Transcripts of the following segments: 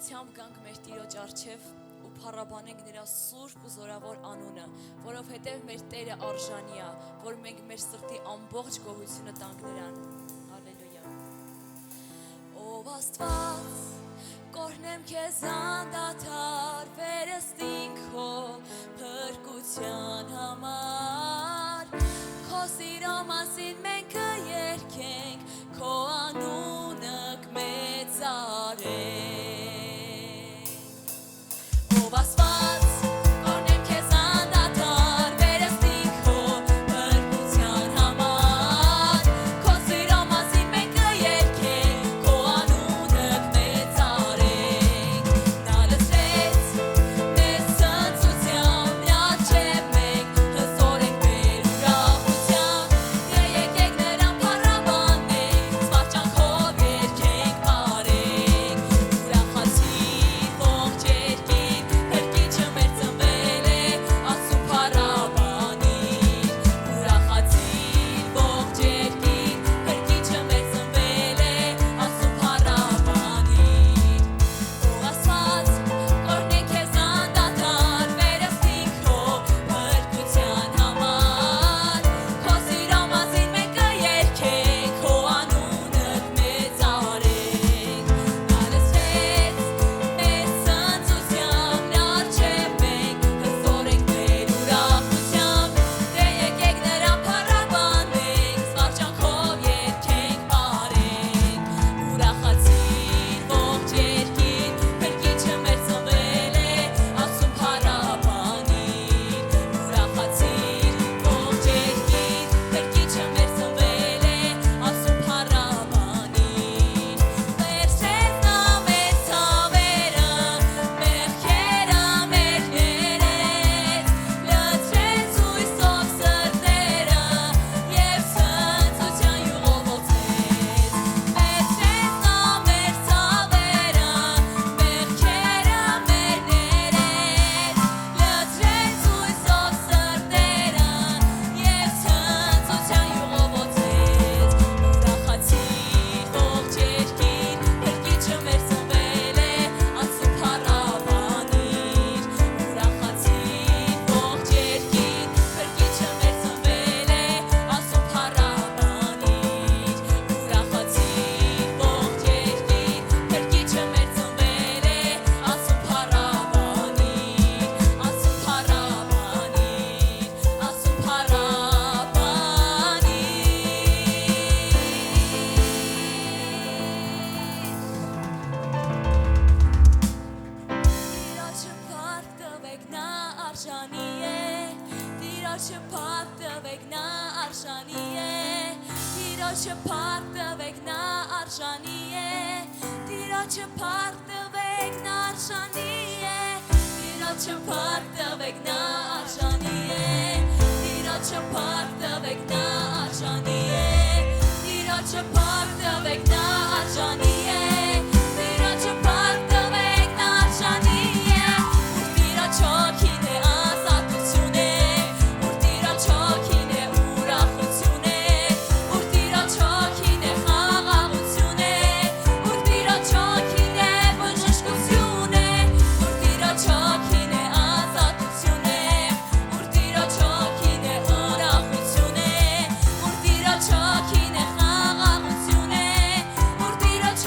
Ուրախությամբ գանք մեր Տիրոջ առջև ու փառաբանենք նրա սուրբ ու զորավոր անունը, որովհետև մեր Տերը արժանի է, որ մենք մեր սրտի ամբողջ գոհությունը տանք նրան։ Հալելույա։ Ով Աստված, կորհնեմ քեզ անդադար, վերստին քո փրկության համար, քո սիրո մասին մենք կերքենք, քո անունը կմեծարենք։ Ով Աստված, կորհնեմ քեզ անդադար, վերստին քո փրկության համար, քո սիրո մասին մենք կերքենք, քո անունը կմեծարենք։ Նա լսեց մեզ ցնծությամբ, նա չէ մենք հզոր ենք մեր ուրախությամբ, դե եկեք նրան փառաբանենք, զվարճանքով երգենք բարենք, ուրախացիր ողջ երկիր, Փրկիչը մեր ծնվել է, Աստծուն փառաբանիր, ուրախացիր ողջ երկիր, Փրկիչը մեր ծնվել է, Աստծուն փառաբանիր։ Ով Աստված, կորհնենք քեզ անդադար, վերստին քո փրկության համար, քո սիրո մասին մենք կերքենք, քո անունը կմեծարենք։ Նա լսեց մեզ ցնծությամբ, նա չէ մենք հզոր ենք մեր ուրախությամբ, դե եկեք նրան փառաբանենք, զվարճանքով երգենք բարենք, ուրախացիր ողջ երկիր, Փրկիչը մեր ծնվել է, Աստծուն փառաբանիր, ուրախացիր ողջ երկիր, Փրկիչը մեր ծնվել է, Աստծուն փառաբանիր։ Վերցրեց նա մեր ցավերը, մեղքերը մեր ներեց, լցրեց հույսով սրտերը և ցնծության յուղով օծեց։ Վերցրեց նա մեր ցավերը, մեղքերը մեր ներեց, լցրեց հույսով սրտերը և ցնծության յուղով օծեց։ Ուրախացիր ողջ երկիր, Փրկիչը մեր ծնվել է, Աստծուն փառաբանիր, ուրախացիր ողջ երկիր, Փրկիչը մեր ծնվել է, Աստծուն փառաբանիր, ուրախացիր ողջ երկիր, Փրկիչը մեր ծնվել է, Աստծուն փառաբանիր, Աստծուն փառաբանիր, Աստծուն Տիրոջը փառք տվեք, նա արժանի է, Տիրոջը փառք տվեք, նա արժանի է, Տիրոջը փառք տվեք, նա արժանի է, Տիրոջը փառք տվեք, նա արժանի է, Տիրոջը փառք տվեք, նա արժանի է, Տիրոջը փառք տվեք, նա արժանի է, Տիրոջը փառք տվեք, նա արժանի է, Ուրբ Տիրոջ հոգին է ազատություն է, Ուրբ Տիրոջ հոգին է ուրախություն է, Ուրբ Տիրոջ հոգին է խաղաղություն է, Ուրբ Տիրոջ հոգին է բժշկություն է, Ուրբ Տիրոջ հոգին է ազատություն է, Ուրբ Տիրոջ հոգին է ուրախություն է, Ուրբ Տիրոջ հոգին է խաղաղություն է, Ուրբ Տիրոջ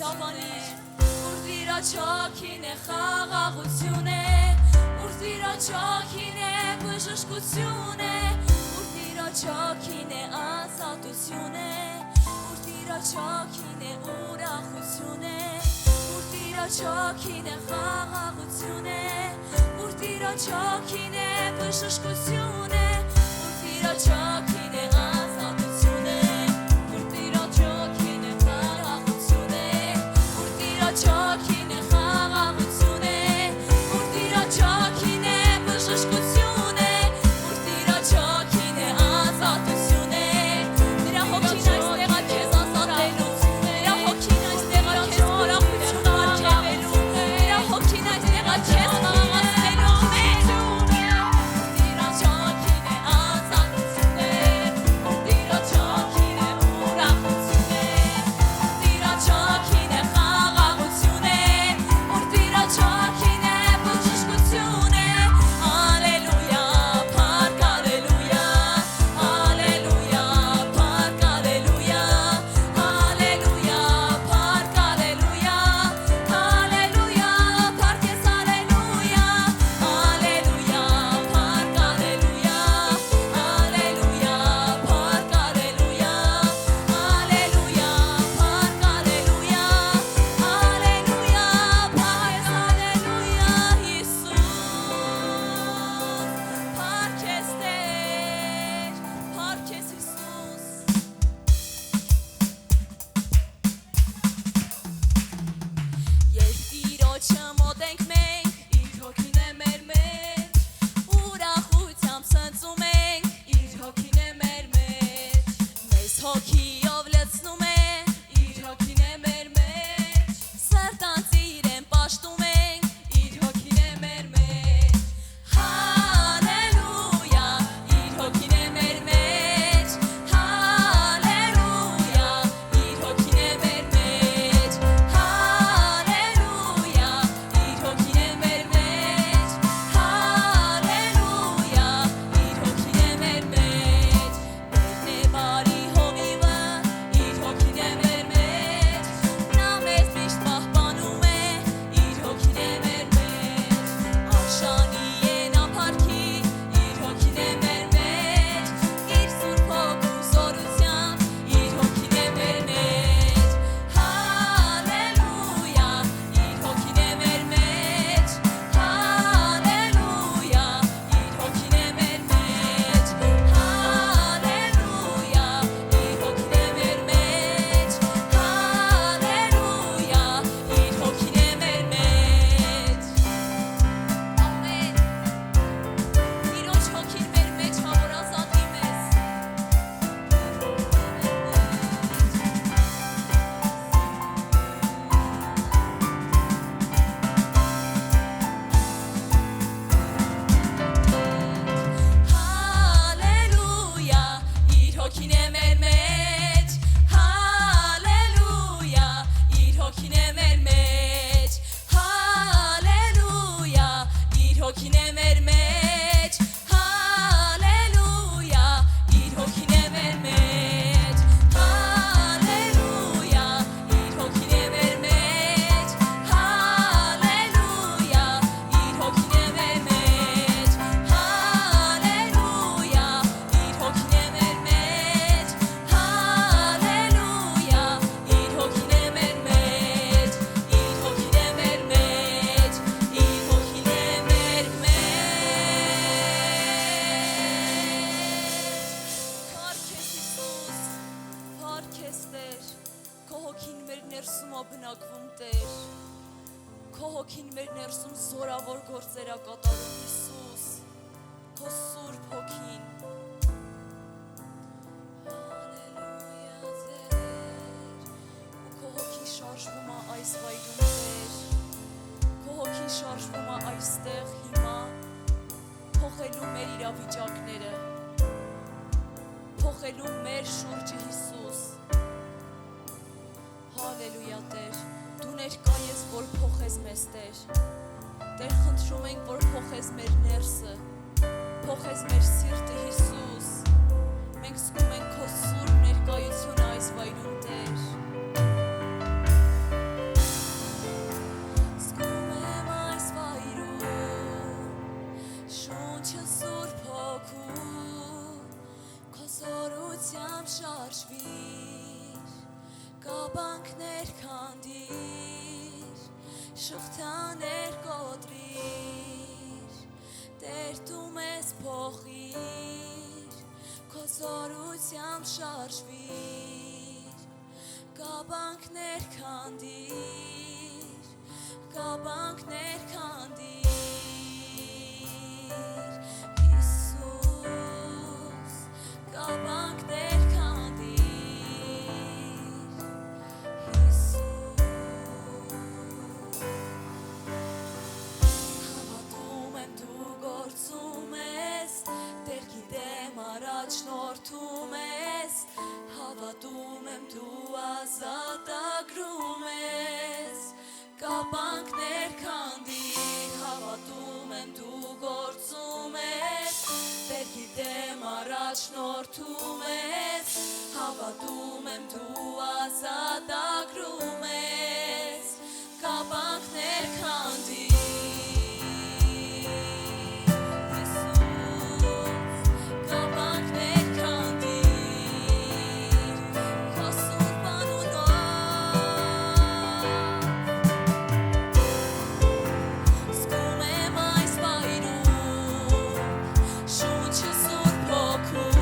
Պահպանիր, ուր Տիրոջ հոգին է խաղաղություն է, ուր Տիրոջ հոգին է բժշկություն է, ուր Տիրոջ հոգին է ազատություն է, ուր Տիրոջ հոգին է ուրախություն է, ուր Տիրոջ հոգին է խաղաղություն է, ուր Տիրոջ հոգին է բժշկություն է, ուր Տիրոջ հոգին է ազատություն է, ուր Տիրոջ հոգին է խաղաղություն է, ուր Տիրոջ հոգին է խաղաղություն է, ուր Տիրոջ հոգին է բժշկություն է, ուր Տիրոջ հոգին է ազատություն է, Նրա հոգին այստեղ է քեզ ազատելու, Նրա հոգին այստեղ է քեզ ուրախություն արգելելու, Նրա հոգին այստեղ է քեզ խաղաղացնելու, Տիրոջ հոգին է ազատություն է, ուր Տիրոջ հոգին է ուրախություն է, Տիրոջ հոգին է խաղաղություն է, ուր Տիրոջ հոգին է բժշկություն է, Ալելույա, փառք Ալելույա, Ալելույա, փառք Ալելույա, Ալելույա, փառք Ալելույա, Ալելույա, փառք ես Ալելույա, Ալելույա, փառք Ալելույա, Ալելույա, փառք Ալելույա, Ալելույա, փառք Ալելույա, Ալելույա, փառք Ալելույա, Հիսուս, փառք ես Տեր, փառք ես Հիսուս։ Երբ Տիրոջը մոտ ենք մենք, Իր հոգին է մեր մեջ, ուրախությամբ ցնծում ենք, Իր հոգին է մեր մեջ, մեզ հոգիով լցնում է, Իր հոգին է մեր մեջ, սրտանց իրեն պաշտում ենք, Իր հոգին է մեր մեջ, Հալելույա, Իր հոգին է մեր մեջ, Հալելույա, Իր հոգին է մեր մեջ, Հալելույա, Իր հոգին է մեր մեջ, Հալելույա, Իր հոգին է մեր մեջ, Տերն է բարի հովիվը, Իր հոգին է մեր մեջ, Նա մեզ միշտ պահպանում է, Իր հոգին է մեր մեջ, արժանի է նա փառքի, Իր հոգին է մեր մեջ, Իր սուրբ հոգու զորությամբ, Իր հոգին է մեր մեջ, Հալելույա, Իր հոգին է մեր մեջ, Հալելույա, Իր հոգին է մեր մեջ, Հալելույա, Իր հոգին է մեր մեջ, Հալելույա, Իր հոգին է մեր մեջ, ամեն, Տիրոջ հոգին մեր մեջ հա որ ազատի մեզ, Հալելույա, Իր հոգին է մեր մեջ, Հալելույա, Իր հոգին է մեր մեջ, Հալելույա, Իր հոգին է մեր մեջ, Հալելույա, Իր հոգին է մեր մեջ, Հալելույա, Իր հոգին է մեր մեջ, Հալելույա, Իր հոգին է մեր մեջ, Հալելույա, Իր հոգին է մեր մեջ, Հալելույա, Իր հոգին է մեր մեջ, Իր հոգին է մեր մեջ, Իր հոգին է մեր մեջ, Փառք ես Հիսուս, փառք ես Տեր, Քո հոգին մեր ներսում ա բնակվում Տեր, Քո հոգին մեր ներսում զորավոր գործեր ա կատարում Հիսուս, Քո սուրբ հոգին, Հալելույա Տեր, ու Քո հոգին շարժվում ա այս վայրում Տեր, Քո հոգին շարժվում ա այստեղ հիմա, փոխելու մեր իրավիճակները, փոխելու մեր շուրջը Հիսուս, Հալելույա Տեր, Դու ներկա ես, որ փոխես մեզ Տեր, Տեր խնդրում ենք, որ փոխես մեր ներսը, փոխես մեր սիրտը Հիսուս, մենք զգում ենք Քո սուրբ ներկայությունը այս վայրում Տեր, շարժվիր, կաբանքներ քանդիր, շղթաներ կոտրիր, Տեր դու մեզ փոխիր, քո զորությամբ շարժվիր, կաբանքներ քանդիր, կաբանքներ քանդիր, Հիսուս, կաբանքներ քանդիր, Հիսուս, հավատում եմ դու գործում ես, Տեր գիտեմ առաջնորդում ես, հավատում եմ դու ազատագրում ես, կաբանքներ քանդիր, հավատում եմ դու գործում ես, Տեր գիտեմ առաջնորդում ես, հավատում եմ դու ազատագրում ես, կաբանքներ քանդիր, Հիսուս, կաբանքներ քանդիր, քո սուրբ անունով, զգում եմ այս վայրում, շունչը Սուրբ Հոգու,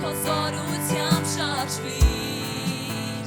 քո զորությամբ շարժվիր,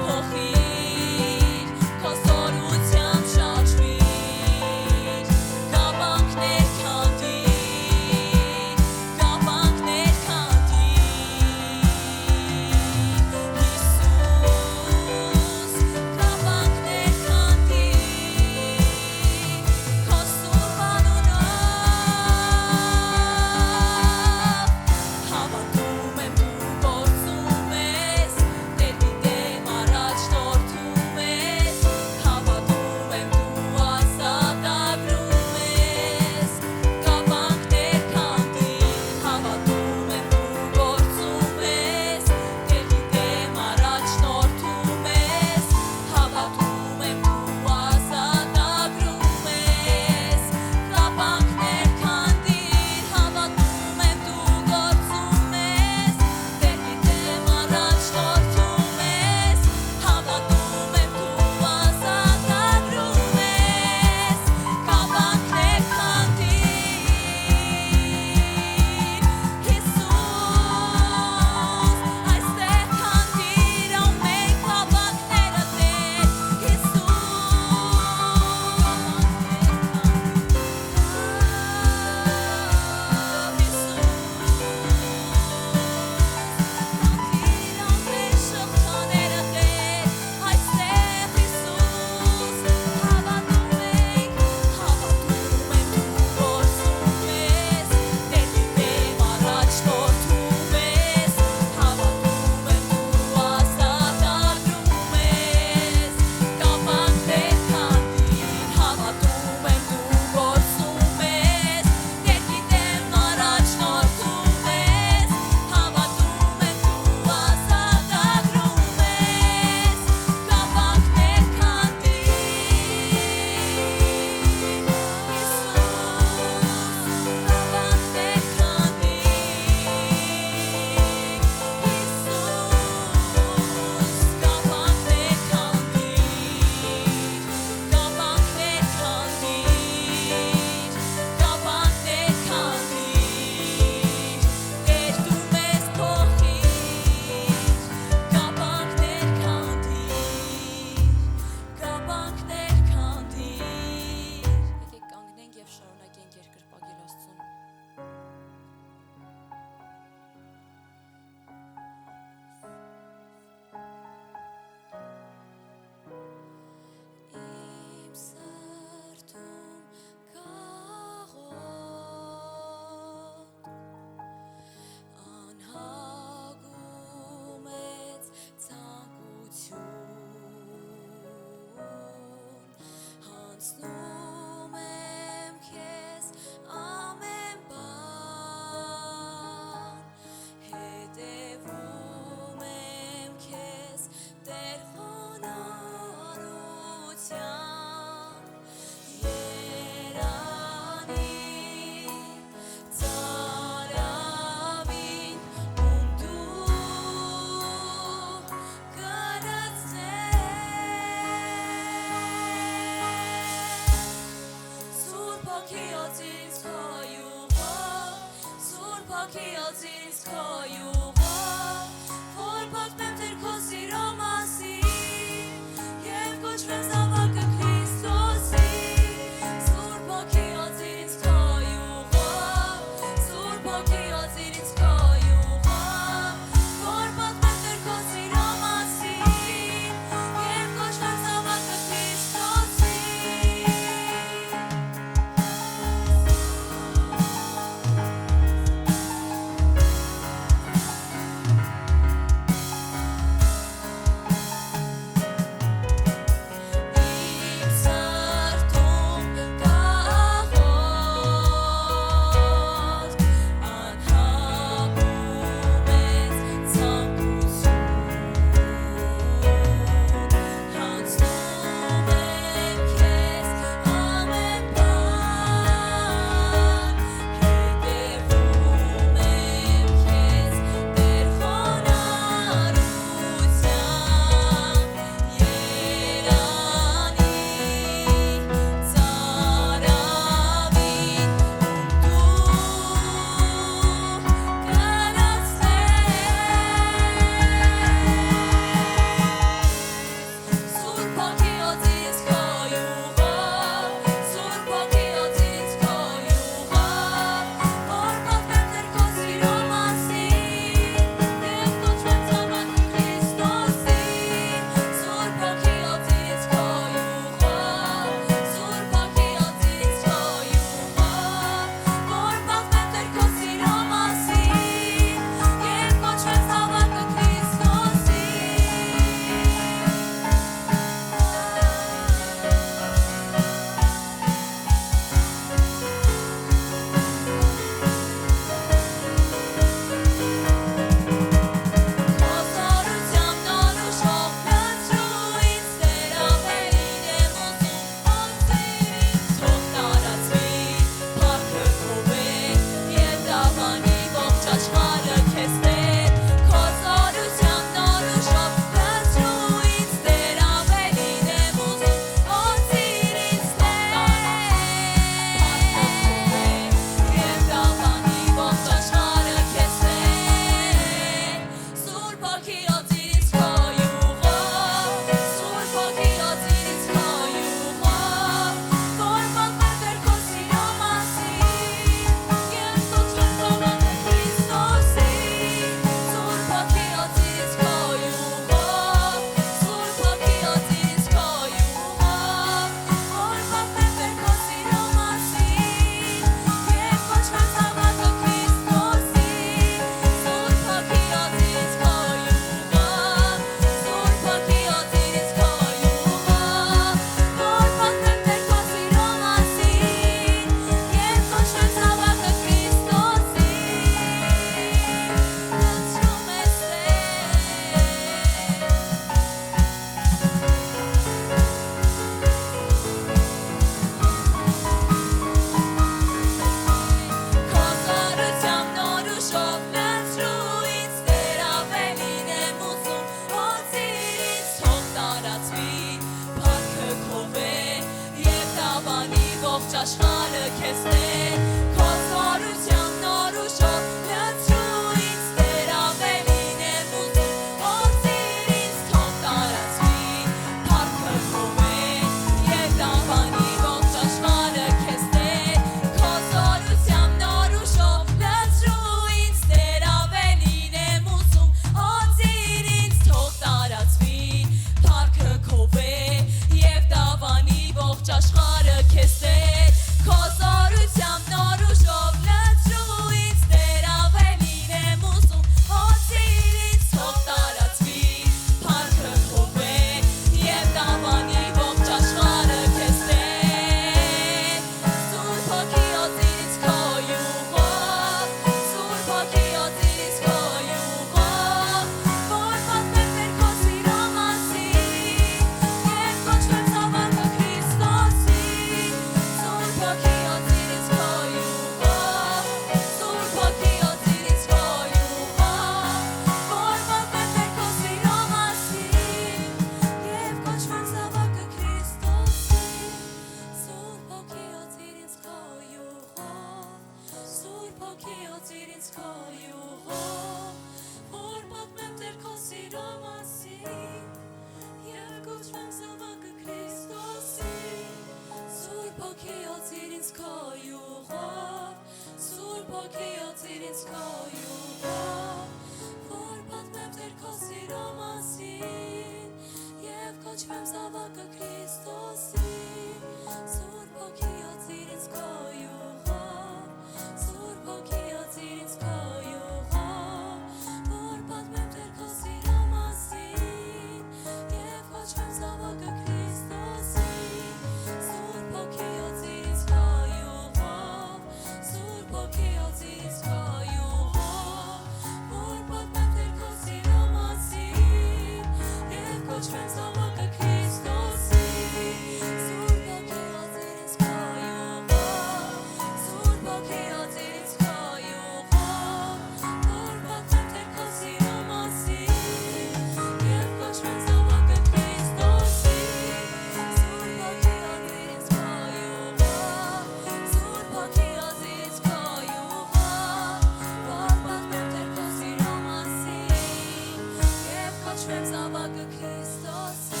կոչվեմ զավակը Քրիստոսի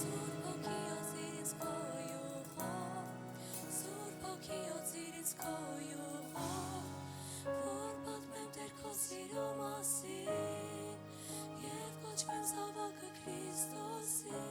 Սուրբ Հոգիոց իրենց քո յուղով Սուրբ Հոգիոց իրենց քո յուղով որ պատմեմ Տեր քո սիրո մասին եւ կոչվեմ զավակը Քրիստոսի